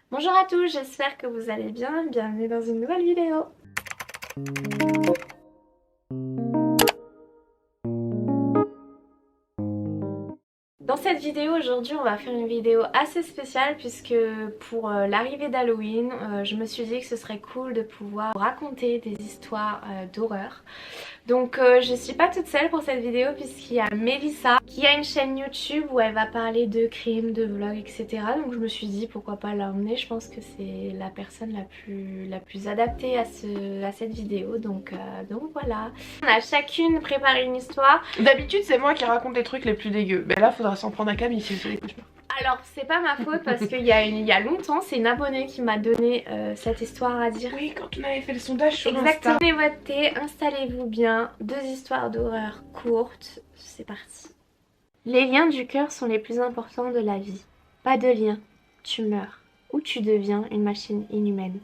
Bonjour à tous, j'espère que vous allez bien, bienvenue dans une nouvelle vidéo. Dans cette vidéo aujourd'hui on va faire une vidéo assez spéciale puisque pour l'arrivée d'Halloween je me suis dit que ce serait cool de pouvoir raconter des histoires d'horreur. Donc je suis pas toute seule pour cette vidéo puisqu'il y a Mélissa qui a une chaîne YouTube où elle va parler de crimes, de vlogs, etc. Donc je me suis dit pourquoi pas l'emmener, je pense que c'est la personne la plus adaptée à cette vidéo. Donc voilà. On a chacune préparé une histoire. D'habitude c'est moi qui raconte les trucs les plus dégueux. Mais là faudra s'en prendre à Camille si vous faites des cauchemars. Alors c'est pas ma faute parce qu'il y a longtemps c'est une abonnée qui m'a donné cette histoire à dire. Oui, quand on avait fait le sondage sur Exactement. Insta. Prenez votre thé, installez-vous bien, 2 histoires d'horreur courtes, c'est parti. Les liens du cœur sont les plus importants de la vie. Pas de lien, tu meurs ou tu deviens une machine inhumaine.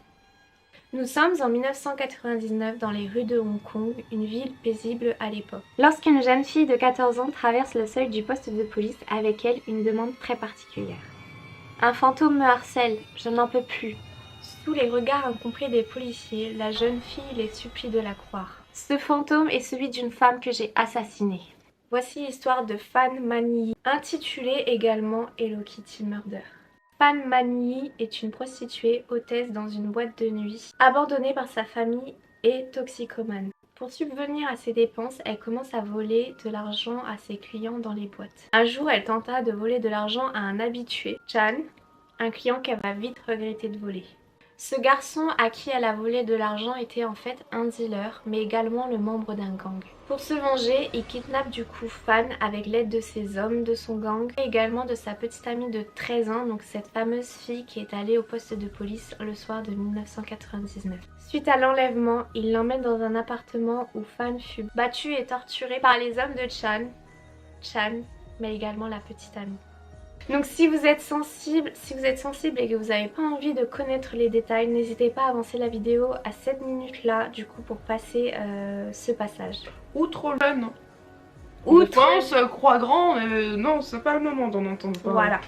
Nous sommes en 1999 dans les rues de Hong Kong, une ville paisible à l'époque. Lorsqu'une jeune fille de 14 ans traverse le seuil du poste de police, avec elle une demande très particulière. Un fantôme me harcèle, je n'en peux plus. Sous les regards incompris des policiers, la jeune fille les supplie de la croire. Ce fantôme est celui d'une femme que j'ai assassinée. Voici l'histoire de Fan Manyi, intitulée également Hello Kitty Murder. Fan Manyi est une prostituée hôtesse dans une boîte de nuit, abandonnée par sa famille et toxicomane. Pour subvenir à ses dépenses, elle commence à voler de l'argent à ses clients dans les boîtes. Un jour, elle tenta de voler de l'argent à un habitué, Chan, un client qu'elle va vite regretter de voler. Ce garçon à qui elle a volé de l'argent était en fait un dealer, mais également le membre d'un gang. Pour se venger, il kidnappe du coup Fan avec l'aide de ses hommes de son gang et également de sa petite amie de 13 ans, donc cette fameuse fille qui est allée au poste de police le soir de 1999. Suite à l'enlèvement, il l'emmène dans un appartement où Fan fut battue et torturée par les hommes de Chan, mais également la petite amie. Donc si vous êtes sensible et que vous n'avez pas envie de connaître les détails, n'hésitez pas à avancer la vidéo à cette minute là du coup pour passer ce passage. Ou trop jeune. Ou On pense, croit grand, non c'est pas le moment d'en entendre parler. Voilà.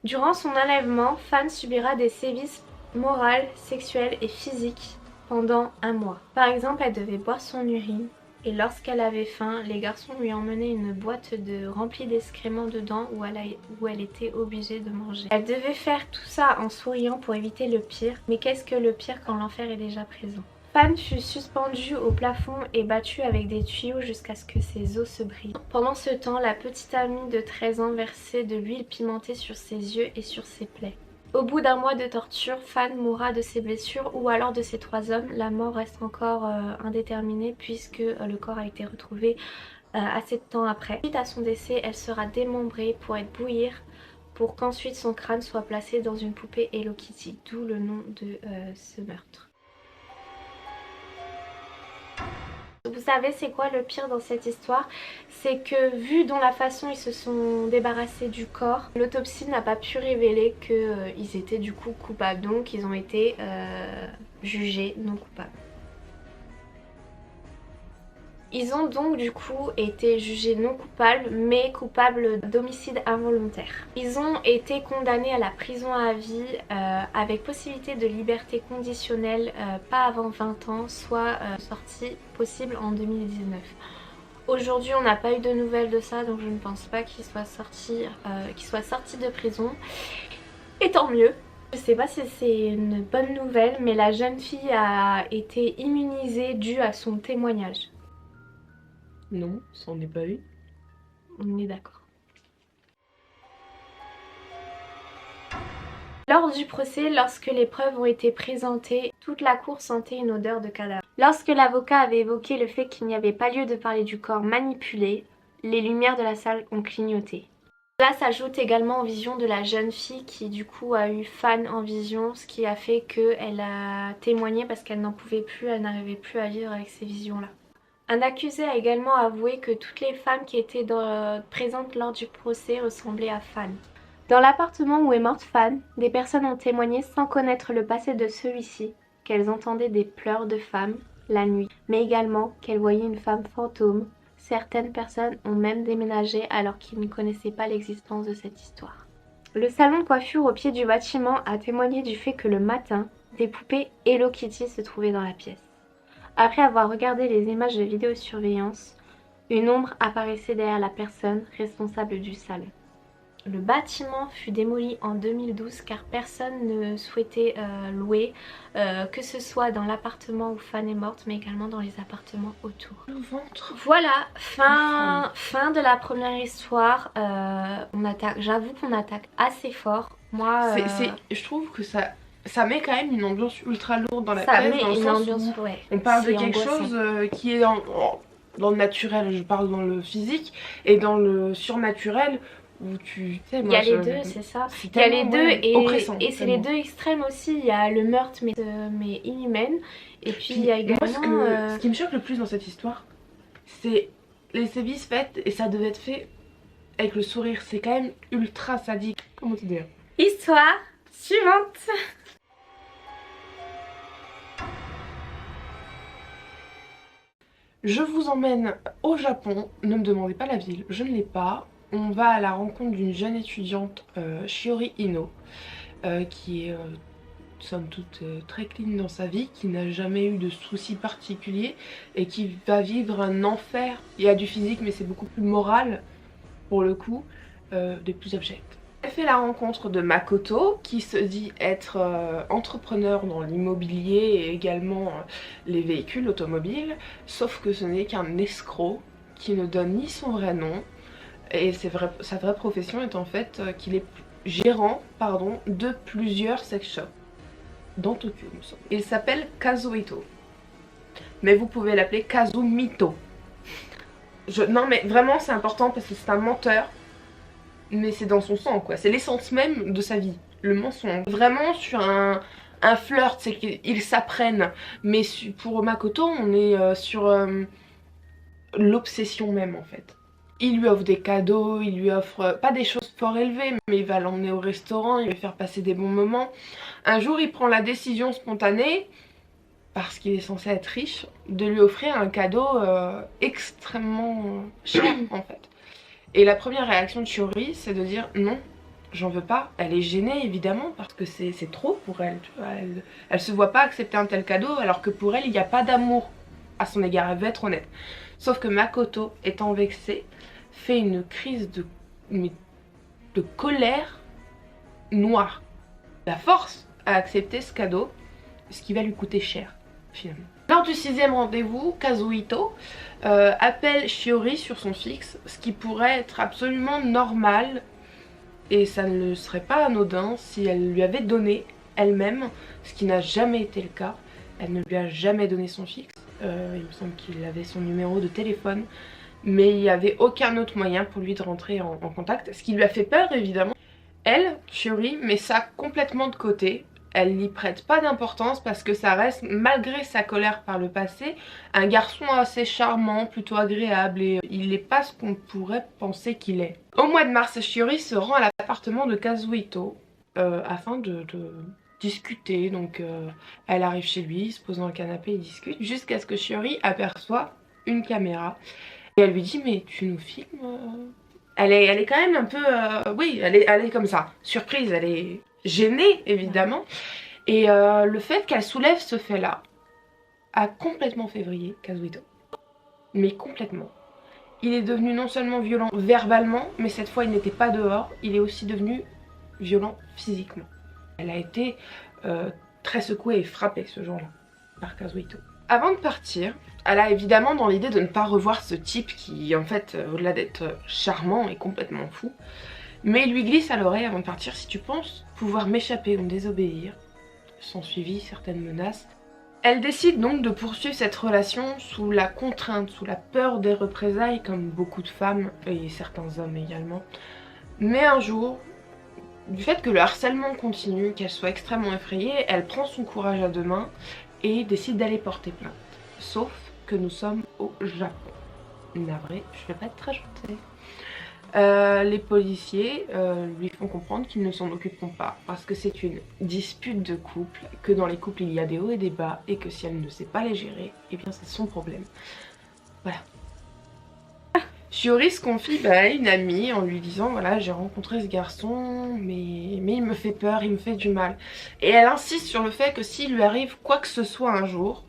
Durant son enlèvement, Fan subira des sévices moraux, sexuels et physiques pendant un mois. Par exemple, elle devait boire son urine. Et lorsqu'elle avait faim, les garçons lui emmenaient une boîte remplie d'excréments dedans où elle était obligée de manger. Elle devait faire tout ça en souriant pour éviter le pire. Mais qu'est-ce que le pire quand l'enfer est déjà présent? Fan fut suspendue au plafond et battue avec des tuyaux jusqu'à ce que ses os se brisent. Pendant ce temps, la petite amie de 13 ans versait de l'huile pimentée sur ses yeux et sur ses plaies. Au bout d'un mois de torture, Fan mourra de ses blessures ou alors de ses 3 hommes. La mort reste encore indéterminée puisque le corps a été retrouvé assez de temps après. Suite à son décès, elle sera démembrée pour être bouillir pour qu'ensuite son crâne soit placé dans une poupée Hello Kitty, d'où le nom de ce meurtre. Vous savez c'est quoi le pire dans cette histoire? C'est que vu dans la façon ils se sont débarrassés du corps, l'autopsie n'a pas pu révéler qu'ils étaient du coup coupables. Donc ils ont été jugés non coupables. Ils ont donc du coup été jugés non coupables mais coupables d'homicide involontaire. Ils ont été condamnés à la prison à vie avec possibilité de liberté conditionnelle pas avant 20 ans, soit sortie possible en 2019. Aujourd'hui on n'a pas eu de nouvelles de ça donc je ne pense pas qu'ils soient sortis de prison. Et tant mieux. Je sais pas si c'est une bonne nouvelle mais la jeune fille a été immunisée due à son témoignage. Non, ça en est pas eu. On est d'accord. Lors du procès, lorsque les preuves ont été présentées, toute la cour sentait une odeur de cadavre. Lorsque l'avocat avait évoqué le fait qu'il n'y avait pas lieu de parler du corps manipulé, les lumières de la salle ont clignoté. Cela s'ajoute également aux visions de la jeune fille qui du coup a eu Fan en vision, ce qui a fait qu'elle a témoigné parce qu'elle n'en pouvait plus, elle n'arrivait plus à vivre avec ces visions-là. Un accusé a également avoué que toutes les femmes qui étaient présentes lors du procès ressemblaient à Fan. Dans l'appartement où est morte Fan, des personnes ont témoigné sans connaître le passé de celui-ci, qu'elles entendaient des pleurs de femmes la nuit, mais également qu'elles voyaient une femme fantôme. Certaines personnes ont même déménagé alors qu'ils ne connaissaient pas l'existence de cette histoire. Le salon de coiffure au pied du bâtiment a témoigné du fait que le matin, des poupées Hello Kitty se trouvaient dans la pièce. Après avoir regardé les images de vidéosurveillance, une ombre apparaissait derrière la personne responsable du salon. Le bâtiment fut démoli en 2012 car personne ne souhaitait louer, que ce soit dans l'appartement où Fan est morte, mais également dans les appartements autour. Le ventre. Voilà, fin de la première histoire. J'avoue qu'on attaque assez fort. Moi, je trouve que ça met quand même une ambiance ultra lourde dans la ça pièce. met Dans le une sens ambiance, où ouais. on parle de C'est quelque angoissant. chose qui est dans le naturel, je parle dans le physique, et dans le surnaturel où tu sais, Il y a les deux, c'est ça. C'est Il y a les tellement, deux ouais, oppressant, et c'est les tellement. deux extrêmes aussi. Il y a le meurtre mais inhumaine. Et puis il y a également... Moi, ce qui me choque le plus dans cette histoire, c'est les sévices faits, et ça devait être fait avec le sourire. C'est quand même ultra sadique. Comment te dire? Histoire suivante. Je vous emmène au Japon, ne me demandez pas la ville, je ne l'ai pas. On va à la rencontre d'une jeune étudiante, Shiori Ino, qui est somme toute très clean dans sa vie, qui n'a jamais eu de soucis particuliers et qui va vivre un enfer. Il y a du physique mais c'est beaucoup plus moral pour le coup, des plus abjects. Elle fait la rencontre de Makoto qui se dit être entrepreneur dans l'immobilier et également les véhicules automobiles, sauf que ce n'est qu'un escroc qui ne donne ni son vrai nom et sa vraie profession est en fait qu'il est gérant de plusieurs sex shops dans Tokyo, nous sommes. Il s'appelle Kazuhito, mais vous pouvez l'appeler Kazumito. Non mais vraiment c'est important parce que c'est un menteur. Mais c'est dans son sang quoi, c'est l'essence même de sa vie, le mensonge. Vraiment sur un flirt, c'est qu'ils s'apprennent. Mais pour Makoto, on est sur l'obsession même en fait. Il lui offre des cadeaux, il lui offre pas des choses fort élevées, mais il va l'emmener au restaurant, il va lui faire passer des bons moments. Un jour il prend la décision spontanée, parce qu'il est censé être riche, de lui offrir un cadeau extrêmement cher en fait. Et la première réaction de Shiori, c'est de dire non, j'en veux pas. Elle est gênée évidemment parce que c'est trop pour elle, tu vois. Elle se voit pas accepter un tel cadeau alors que pour elle il n'y a pas d'amour à son égard, elle veut être honnête. Sauf que Makoto, étant vexée, fait une crise de colère noire. La force à accepter ce cadeau, ce qui va lui coûter cher finalement. Lors du 6e rendez-vous, Kazuhito appelle Shiori sur son fixe, ce qui pourrait être absolument normal et ça ne serait pas anodin si elle lui avait donné elle-même, ce qui n'a jamais été le cas. Elle ne lui a jamais donné son fixe, il me semble qu'il avait son numéro de téléphone, mais il n'y avait aucun autre moyen pour lui de rentrer en contact, ce qui lui a fait peur évidemment. Elle, Shiori, met ça complètement de côté. Elle n'y prête pas d'importance parce que ça reste, malgré sa colère par le passé, un garçon assez charmant, plutôt agréable et il n'est pas ce qu'on pourrait penser qu'il est. Au mois de mars, Shiori se rend à l'appartement de Kazuhito afin de discuter. Donc elle arrive chez lui, se pose dans le canapé et discute jusqu'à ce que Shiori aperçoit une caméra et elle lui dit mais tu nous filmes elle est quand même un peu, oui, elle est comme ça, surprise, elle est gênée évidemment. Et le fait qu'elle soulève ce fait là a complètement février Kazuhito. Mais complètement. Il est devenu non seulement violent verbalement, mais cette fois il n'était pas dehors, il est aussi devenu violent physiquement. Elle a été très secouée et frappée ce jour-là par Kazuhito. Avant de partir, elle a évidemment dans l'idée de ne pas revoir ce type qui en fait au-delà d'être charmant est complètement fou. Mais il lui glisse à l'oreille avant de partir: si tu penses pouvoir m'échapper ou me désobéir. Sont suivies certaines menaces. Elle décide donc de poursuivre cette relation sous la contrainte, sous la peur des représailles comme beaucoup de femmes et certains hommes également. Mais un jour, du fait que le harcèlement continue, qu'elle soit extrêmement effrayée, elle prend son courage à deux mains et décide d'aller porter plainte. Sauf que nous sommes au Japon. Navré, je vais pas être très gentille. Les policiers lui font comprendre qu'ils ne s'en occuperont pas parce que c'est une dispute de couple, que dans les couples il y a des hauts et des bas et que si elle ne sait pas les gérer, eh bien c'est son problème. Voilà. Shiori se confie à une amie en lui disant voilà, j'ai rencontré ce garçon mais il me fait peur, il me fait du mal. Et elle insiste sur le fait que s'il lui arrive quoi que ce soit un jour,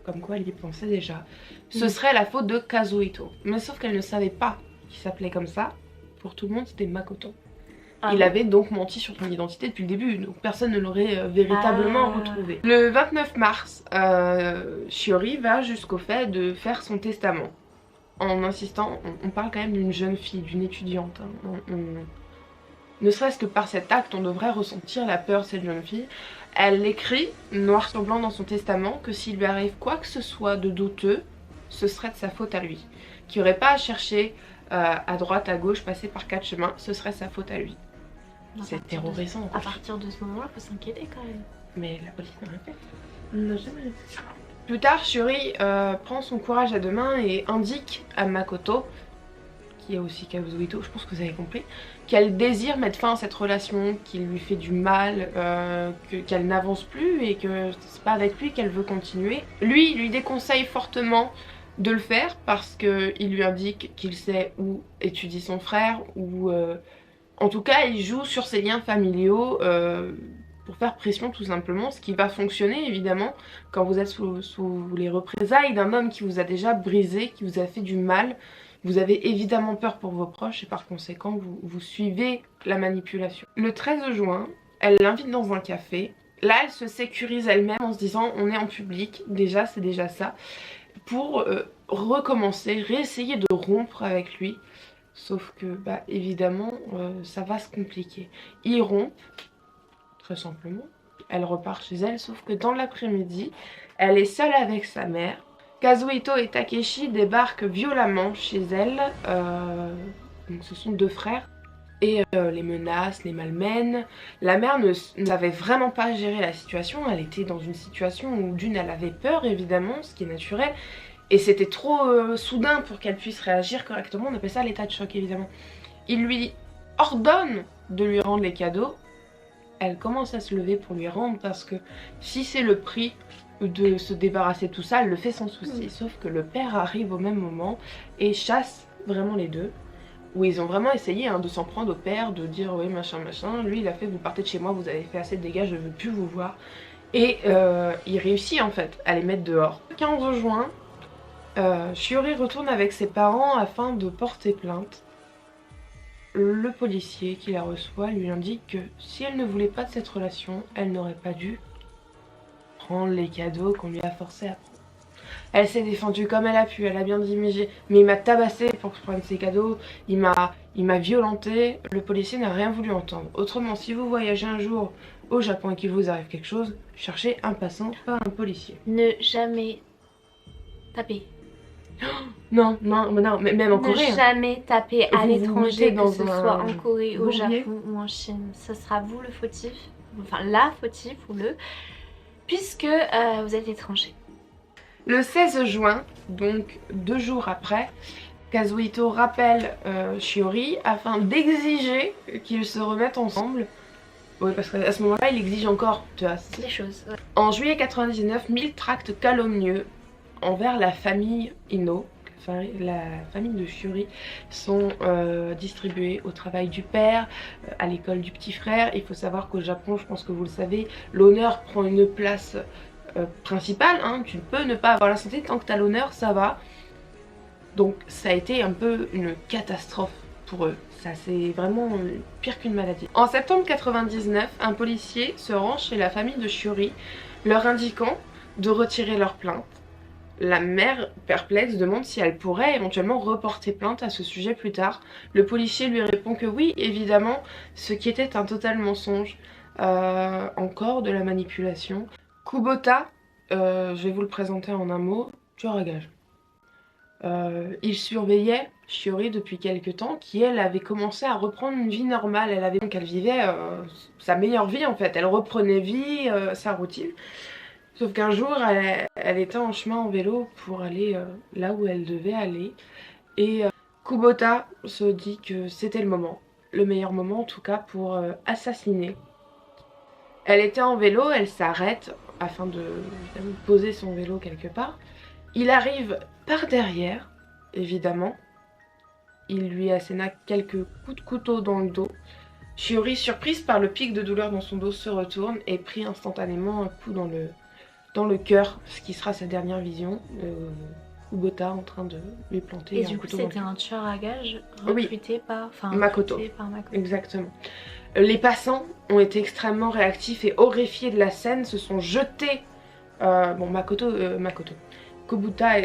comme quoi elle y pensait déjà, ce serait la faute de Kazuhito. Mais sauf qu'elle ne savait pas qu'il s'appelait comme ça. Pour tout le monde c'était Makoto. Il avait donc menti sur son identité depuis le début, donc personne ne l'aurait véritablement retrouvé. Le 29 mars, Shiori va jusqu'au fait de faire son testament. En insistant, on parle quand même d'une jeune fille, d'une étudiante. Hein. Ne serait-ce que par cet acte, on devrait ressentir la peur de cette jeune fille. Elle écrit, noir sur blanc dans son testament, que s'il lui arrive quoi que ce soit de douteux, ce serait de sa faute à lui. Qu'il n'y aurait pas à chercher à droite, à gauche, passer par 4 chemins, ce serait sa faute à lui. C'est terrorisant. À partir de ce moment-là, faut s'inquiéter quand même. Mais la police n'a rien fait. Non, jamais. Plus tard, Shiori prend son courage à deux mains et indique à Makoto, qui est aussi Kazuhito, je pense que vous avez compris, qu'elle désire mettre fin à cette relation, qu'il lui fait du mal, qu'elle n'avance plus et que c'est pas avec lui qu'elle veut continuer. Lui, il lui déconseille fortement de le faire parce qu'il lui indique qu'il sait où étudie son frère, ou en tout cas il joue sur ses liens familiaux pour faire pression tout simplement, ce qui va fonctionner évidemment quand vous êtes sous les représailles d'un homme qui vous a déjà brisé, qui vous a fait du mal. Vous avez évidemment peur pour vos proches et par conséquent vous suivez la manipulation. Le 13 juin, elle l'invite dans un café. Là elle se sécurise elle-même en se disant on est en public, déjà c'est déjà ça, pour recommencer, réessayer de rompre avec lui. Sauf que bah évidemment ça va se compliquer. Ils rompent, très simplement. Elle repart chez elle, sauf que dans l'après-midi, elle est seule avec sa mère. Kazuhito et Takeshi débarquent violemment chez elle. Donc ce sont deux frères. Et les menacent, les malmènent. La mère ne savait vraiment pas gérer la situation. Elle était dans une situation où d'une, elle avait peur évidemment, ce qui est naturel. Et c'était trop soudain pour qu'elle puisse réagir correctement. On appelle ça l'état de choc évidemment. Il lui ordonne de lui rendre les cadeaux. Elle commence à se lever pour lui rendre parce que si c'est le prix de se débarrasser de tout ça, elle le fait sans souci. Sauf que le père arrive au même moment et chasse vraiment les deux. Où ils ont vraiment essayé de s'en prendre au père, de dire oui machin machin. Lui il a fait vous partez de chez moi, vous avez fait assez de dégâts, je veux plus vous voir. Et il réussit en fait à les mettre dehors. Le 15 juin, Shiori retourne avec ses parents afin de porter plainte. Le policier qui la reçoit lui indique que si elle ne voulait pas de cette relation, elle n'aurait pas dû prendre les cadeaux qu'on lui a forcé à prendre. Elle s'est défendue comme elle a pu, elle a bien dit mais il m'a tabassé pour que je prenne ses cadeaux, il m'a violenté. Le policier n'a rien voulu entendre. Autrement, si vous voyagez un jour au Japon et qu'il vous arrive quelque chose, cherchez un passant, pas un policier. Ne jamais taper. Non, mais même en Corée. Ne jamais taper à l'étranger, que ce soit en Corée, au bourbier. Japon ou en Chine. Ce sera vous le fautif, enfin la fautif ou puisque vous êtes étranger. Le 16 juin, donc 2 jours après, Kazuhito rappelle Shiori afin d'exiger qu'ils se remettent ensemble. Oui, parce qu'à ce moment-là, il exige encore, tu vois. Les choses. Ouais. En juillet 99, 1000 tracts calomnieux envers la famille Ino, la famille de Shiori, sont distribués au travail du père, à l'école du petit frère. Il faut savoir qu'au Japon, je pense que vous le savez, l'honneur prend une place principale. Hein. Tu ne peux ne pas avoir la santé, tant que tu as l'honneur, ça va. Donc ça a été un peu une catastrophe pour eux. Ça c'est vraiment pire qu'une maladie. En septembre 99, un policier se rend chez la famille de Shiori, leur indiquant de retirer leur plainte. La mère, perplexe, demande si elle pourrait éventuellement reporter plainte à ce sujet plus tard. Le policier lui répond que oui, évidemment, ce qui était un total mensonge. Encore de la manipulation. Kubota, je vais vous le présenter en un mot, tueur à gage. Il surveillait Shiori depuis quelques temps, qui elle avait commencé à reprendre une vie normale. Elle vivait sa meilleure vie en fait. Elle reprenait vie, sa routine. Sauf qu'un jour, elle était en chemin en vélo pour aller là où elle devait aller. Et Kubota se dit que c'était le moment. Le meilleur moment en tout cas pour assassiner. Elle était en vélo, elle s'arrête afin de poser son vélo quelque part. Il arrive par derrière, évidemment. il lui asséna quelques coups de couteau dans le dos. Shiori, surprise par le pic de douleur dans son dos, se retourne et prit instantanément un coup dans le cœur, ce qui sera sa dernière vision de Kubota en train de lui planter Et un du coup, couteau dans le c'était cœur. un tueur à gages Oui. recruté par, Makoto. par Makoto. Exactement. Les passants ont été extrêmement réactifs et horrifiés de la scène, se sont jetés. Kubota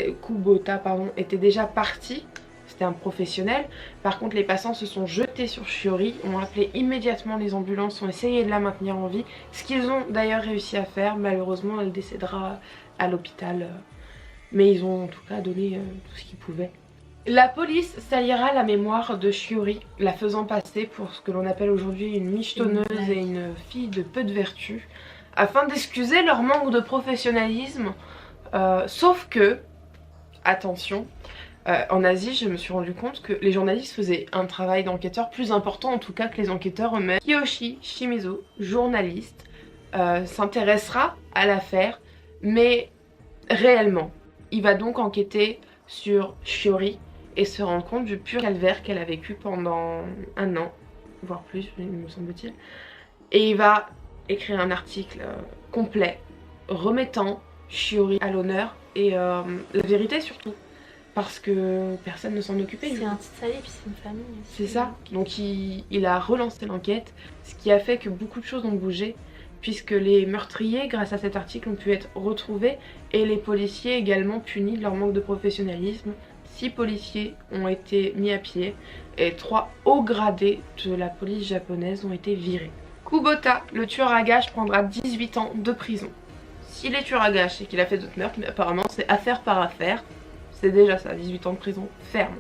était déjà parti, c'était un professionnel. Par contre, les passants se sont jetés sur Shiori, ont appelé immédiatement les ambulances, ont essayé de la maintenir en vie, ce qu'ils ont d'ailleurs réussi à faire. Malheureusement, elle décédera à l'hôpital, mais ils ont en tout cas donné tout ce qu'ils pouvaient. La police salira la mémoire de Shiori, la faisant passer pour ce que l'on appelle aujourd'hui une michetonneuse et une fille de peu de vertu, afin d'excuser leur manque de professionnalisme. Sauf que, attention, en Asie, je me suis rendu compte que les journalistes faisaient un travail d'enquêteur plus important en tout cas que les enquêteurs eux-mêmes. Kiyoshi Shimizu, journaliste, s'intéressera à l'affaire, mais réellement, il va donc enquêter sur Shiori et se rendre compte du pur calvaire qu'elle a vécu pendant 1 an, voire plus, me semble-t-il. Et il va écrire un article complet remettant Shiori à l'honneur et la vérité surtout, parce que personne ne s'en occupait. C'est un petit sali puis c'est une famille. C'est ça, donc il a relancé l'enquête, ce qui a fait que beaucoup de choses ont bougé, puisque les meurtriers, grâce à cet article, ont pu être retrouvés et les policiers également punis de leur manque de professionnalisme. 6 policiers ont été mis à pied et 3 hauts gradés de la police japonaise ont été virés. Kubota, le tueur à gages, prendra 18 ans de prison. S'il est tueur à gages, c'est qu'il a fait d'autres meurtres, mais apparemment c'est affaire par affaire. C'est déjà ça, 18 ans de prison ferme.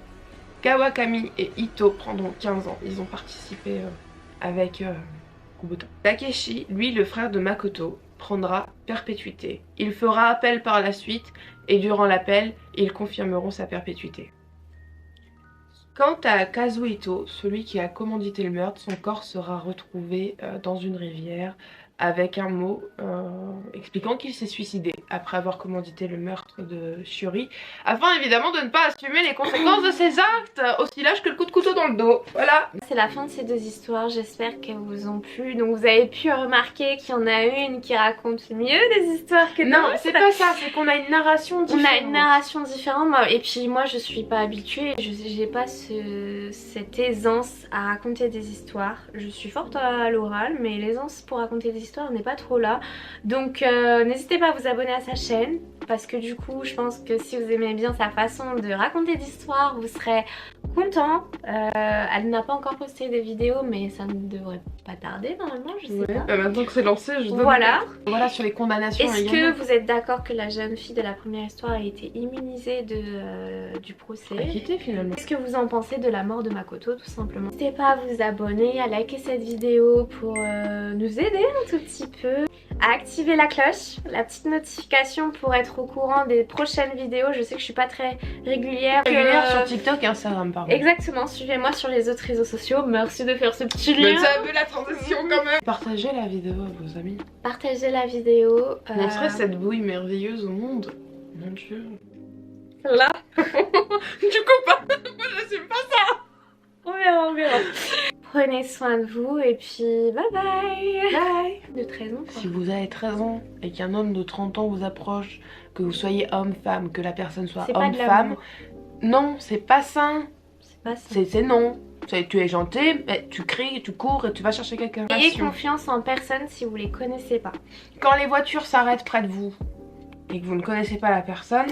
Kawakami et Ito prendront 15 ans, ils ont participé avec Kubota. Takeshi, lui le frère de Makoto, prendra perpétuité. Il fera appel par la suite et durant l'appel, ils confirmeront sa perpétuité. Quant à Kazuhito, celui qui a commandité le meurtre, son corps sera retrouvé dans une rivière avec un mot expliquant qu'il s'est suicidé après avoir commandité le meurtre de Shiori, afin évidemment de ne pas assumer les conséquences de ses actes, aussi lâches que le coup de couteau dans le dos. Voilà. C'est la fin de ces 2 histoires, j'espère qu'elles vous ont plu. Donc vous avez pu remarquer qu'il y en a une qui raconte mieux des histoires que Non, d'autres. c'est pas ça, c'est qu'on a une narration différente. On a une narration différente, et puis moi je suis pas habituée, j'ai pas cette aisance à raconter des histoires. Je suis forte à l'oral, mais l'aisance pour raconter des histoires n'est pas trop là. Donc n'hésitez pas à vous abonner à sa chaîne, parce que du coup je pense que si vous aimez bien sa façon de raconter des histoires, vous serez content. Elle n'a pas encore posté des vidéos, mais ça ne devrait pas tarder normalement, je sais pas. Maintenant que c'est lancé, je donne voilà sur les condamnations. Est-ce que vous êtes d'accord que la jeune fille de la première histoire a été immunisée du procès? Acquittée finalement. Qu'est-ce que vous en pensez de la mort de Makoto tout simplement? N'hésitez pas à vous abonner, à liker cette vidéo pour nous aider un tout petit peu, à activer la cloche, la petite notification pour être au courant des prochaines vidéos. Je sais que je suis pas très régulière. Sur TikTok et Instagram pardon. Exactement, suivez-moi sur les autres réseaux sociaux. Merci de faire ce petit lien. Mais ça a vu la transition quand même. Partagez la vidéo à vos amis. Partagez la vidéo. Montrez cette bouille merveilleuse au monde. Mon dieu. Là. Du coup pas. Moi j'assume pas ça. On verra, on verra. Prenez soin de vous et puis bye bye. Bye. De 13 ans quoi. Si vous avez 13 ans et qu'un homme de 30 ans vous approche, que vous soyez homme-femme, que la personne soit homme-femme, non, c'est pas sain. C'est pas ça. C'est non. Tu es gentil, mais tu cries, tu cours et tu vas chercher quelqu'un. Ayez confiance en personne si vous les connaissez pas. Quand les voitures s'arrêtent près de vous et que vous ne connaissez pas la personne,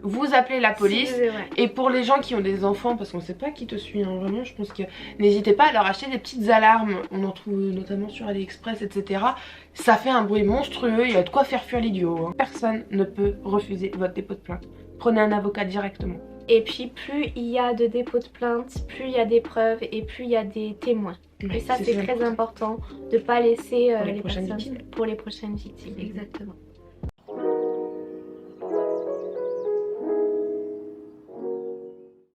vous appelez la police. Et pour les gens qui ont des enfants, parce qu'on sait pas qui te suit, hein, vraiment je pense que n'hésitez pas à leur acheter des petites alarmes. On en trouve notamment sur AliExpress, etc. Ça fait un bruit monstrueux, il y a de quoi faire fuir l'idiot, hein. Personne ne peut refuser votre dépôt de plainte. Prenez un avocat directement. Et puis plus il y a de dépôts de plainte, plus il y a des preuves et plus il y a des témoins. Et ça c'est très important de ne pas laisser les personnes pour les prochaines victimes. Exactement.